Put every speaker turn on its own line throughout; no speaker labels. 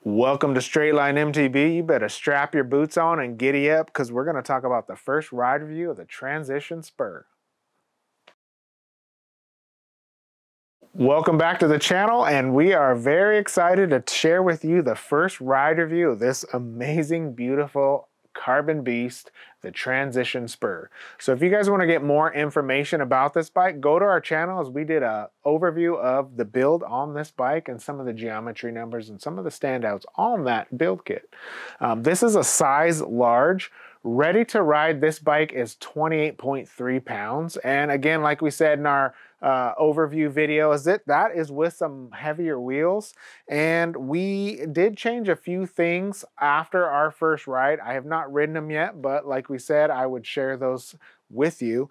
Welcome to Straight Line MTB. You better strap your boots on and giddy up because we're going to talk about the first ride review of the Transition Spur. Welcome back to the channel, and we are very excited to share with you the first ride review of this amazing, beautiful carbon beast, the Transition Spur. So if you guys want to get more information about this bike, go to our channel as we did an overview of the build on this bike and some of the geometry numbers and some of the standouts on that build kit. This is a size large. Ready to ride, this bike is 28.3 pounds. And again, like we said in our overview video, that is with some heavier wheels. And we did change a few things after our first ride. I have not ridden them yet, but like we said, I would share those with you.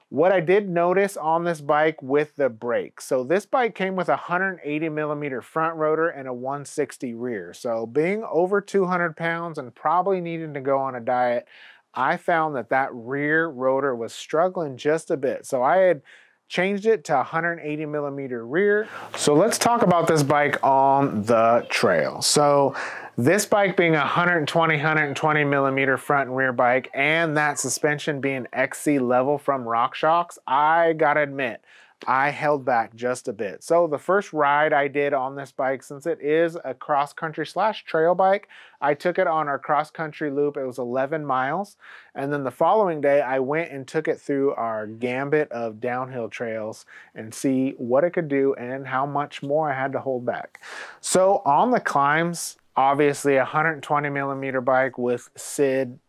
What I did notice on this bike with the brakes. So this bike came with a 180 millimeter front rotor and a 160 rear. So being over 200 pounds and probably needing to go on a diet, I found that rear rotor was struggling just a bit. So I had changed it to 180 millimeter rear. So let's talk about this bike on the trail. So this bike being a 120 millimeter front and rear bike, and that suspension being XC level from RockShox, I gotta admit, I held back just a bit. So the first ride I did on this bike, since it is a cross-country / trail bike, I took it on our cross-country loop. It was 11 miles. And then the following day, I went and took it through our gambit of downhill trails and see what it could do and how much more I had to hold back. So on the climbs, obviously a 120 millimeter bike with SID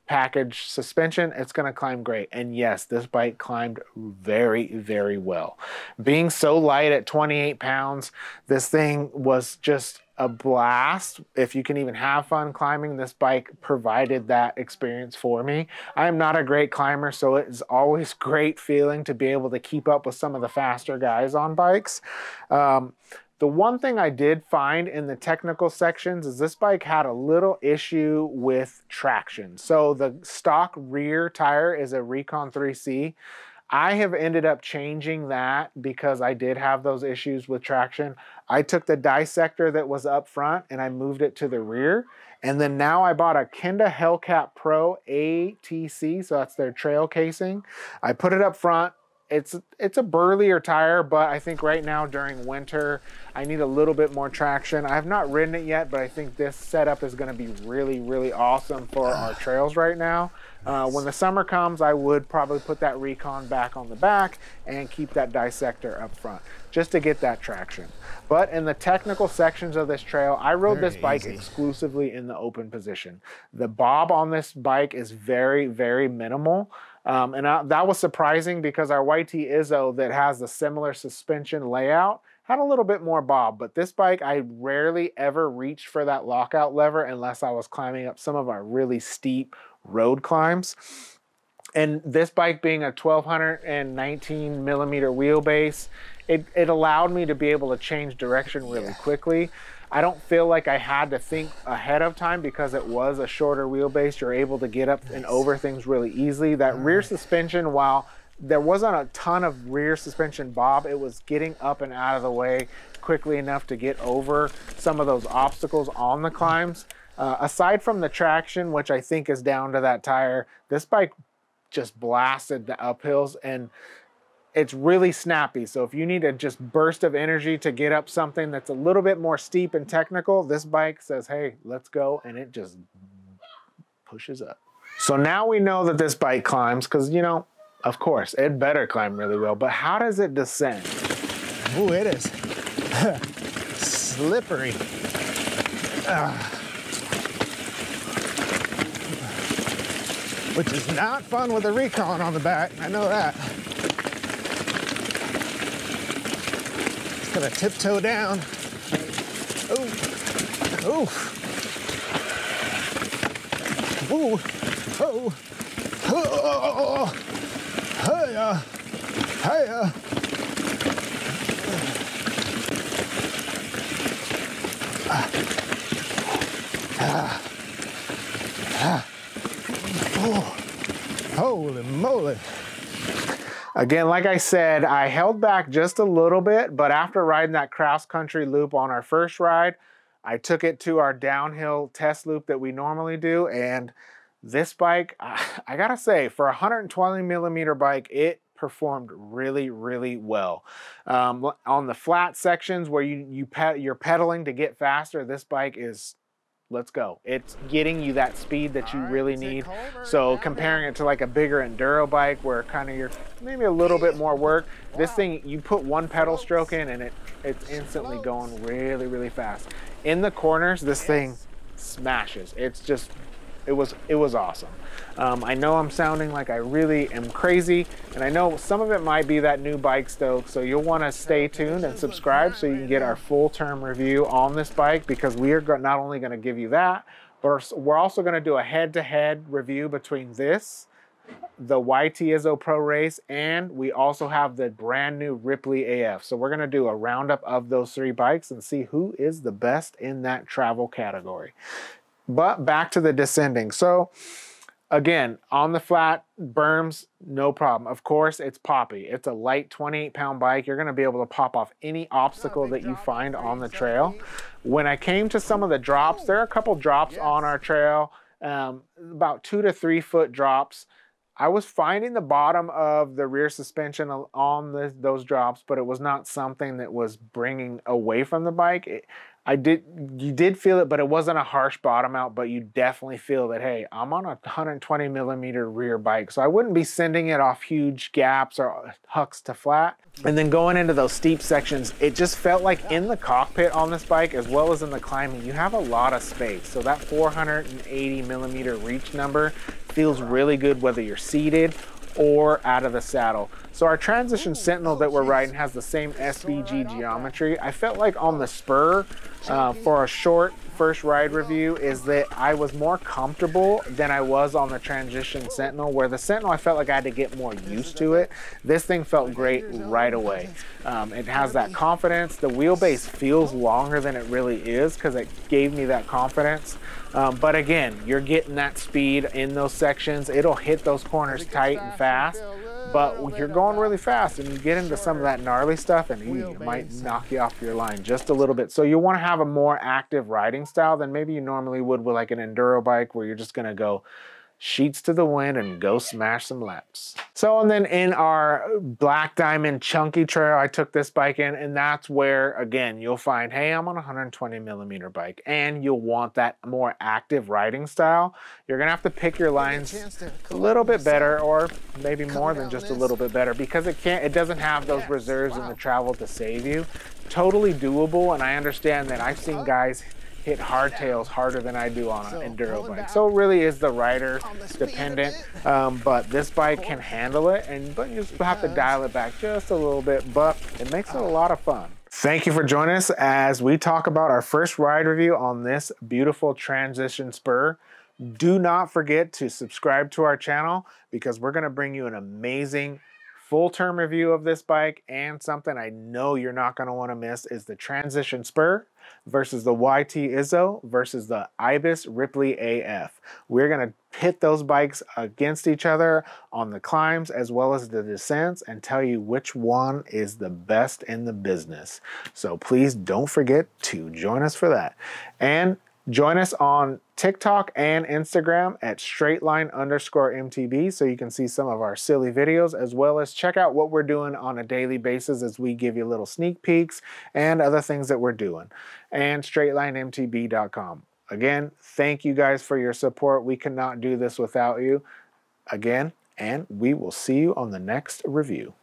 package suspension, it's going to climb great. And yes, this bike climbed very, very well. Being so light at 28 pounds, this thing was just a blast. If you can even have fun climbing, this bike provided that experience for me. I am not a great climber, so it is always great feeling to be able to keep up with some of the faster guys on bikes. The one thing I did find in the technical sections is this bike had a little issue with traction. So the stock rear tire is a Recon 3C. I have ended up changing that because I did have those issues with traction. I took the dissector that was up front and I moved it to the rear. And then now I bought a Kenda Hellcat Pro ATC, so that's their trail casing. I put it up front. It's a burlier tire, but I think right now during winter, I need a little bit more traction. I have not ridden it yet, but I think this setup is going to be really, really awesome for our trails right now. When the summer comes, I would probably put that Recon back on the back and keep that dissector up front just to get that traction. But in the technical sections of this trail, I rode this bike exclusively in the open position. The bob on this bike is very, very minimal. That was surprising because our YT Izzo that has a similar suspension layout had a little bit more bob, but this bike, I rarely ever reached for that lockout lever unless I was climbing up some of our really steep road climbs. And this bike being a 1219 millimeter wheelbase, it allowed me to be able to change direction really quickly. I don't feel like I had to think ahead of time because it was a shorter wheelbase. You're able to get up and over things really easily. That rear suspension, while there wasn't a ton of rear suspension bob, it was getting up and out of the way quickly enough to get over some of those obstacles on the climbs. Aside from the traction, which I think is down to that tire, this bike just blasted the uphills and it's really snappy. So if you need a just burst of energy to get up something that's a little bit more steep and technical, this bike says, hey, let's go, and it just pushes up. So now we know that this bike climbs because, you know, of course, it better climb really well, but how does it descend?
Ooh, it is slippery. Which is not fun with a Recon on the back, I know that. Gonna tiptoe down. Ooh, ooh, ooh, oh, oh, hiya, hiya. Oh, holy moly.
Again, like I said, I held back just a little bit, but after riding that cross-country loop on our first ride, I took it to our downhill test loop that we normally do, and this bike, I gotta say, for a 120 millimeter bike, it performed really, really well. On the flat sections where you're pedaling to get faster, this bike is, let's go. It's getting you that speed that you really need. So comparing it to like a bigger enduro bike where kind of you're maybe a little bit more work, this thing, you put one pedal stroke in and it's instantly going really, really fast. In the corners, this thing smashes. It's just, it was awesome. I know I'm sounding like I really am crazy, and I know some of it might be that new bike stoke, so you'll want to stay tuned and subscribe so you can get our full term review on this bike, because we are not only going to give you that, but we're also going to do a head-to-head review between this, the YT Izzo Pro Race, and we also have the brand new Ripley AF. So we're going to do a roundup of those three bikes and see who is the best in that travel category. But back to the descending. So again, on the flat berms, no problem. Of course, it's poppy. It's a light 28-pound bike. You're going to be able to pop off any obstacle that you find on the trail. When I came to some of the drops, there are a couple drops on our trail, about 2 to 3 foot drops. I was finding the bottom of the rear suspension on those drops, but it was not something that was bringing away from the bike. You did feel it, but it wasn't a harsh bottom out, but you definitely feel that, hey, I'm on a 120 millimeter rear bike, so I wouldn't be sending it off huge gaps or hucks to flat. And then going into those steep sections, it just felt like in the cockpit on this bike, as well as in the climbing, you have a lot of space. So that 480 millimeter reach number feels really good whether you're seated or out of the saddle. So our Transition Sentinel that we're riding has the same SBG geometry. I felt like on the Spur, for a short first ride review, is that I was more comfortable than I was on the Transition Sentinel, where the Sentinel I felt like I had to get more used to it. This thing felt great right away. It has that confidence. The wheelbase feels longer than it really is because it gave me that confidence. But again, you're getting that speed in those sections. It'll hit those corners tight and fast, but you're going really fast and you get into some of that gnarly stuff and it might knock you off your line just a little bit. So you want to have a more active riding style than maybe you normally would with like an enduro bike, where you're just going to go sheets to the wind and go smash some laps. So, and then in our Black Diamond chunky trail, I took this bike in, and that's where, again, you'll find, hey, I'm on a 120 millimeter bike, and you'll want that more active riding style. You're gonna have to pick your lines a little bit better, or maybe more than just a little bit better, because it doesn't have those reserves in the travel to save you. Totally doable, and I understand that I've seen guys hit hardtails harder than I do on an enduro bike. So it really is the rider dependent, but this bike can handle it, but you just have to dial it back just a little bit, but it makes it a lot of fun. Thank you for joining us as we talk about our first ride review on this beautiful Transition Spur. Do not forget to subscribe to our channel, because we're gonna bring you an amazing full-term review of this bike, and something I know you're not gonna wanna miss is the Transition Spur versus the YT Izzo versus the Ibis Ripley AF. We're gonna pit those bikes against each other on the climbs as well as the descents and tell you which one is the best in the business. So please don't forget to join us for that. And join us on TikTok and Instagram at straightline_MTB so you can see some of our silly videos, as well as check out what we're doing on a daily basis as we give you little sneak peeks and other things that we're doing. And straightlinemtb.com. Again, thank you guys for your support. We cannot do this without you. Again, and we will see you on the next review.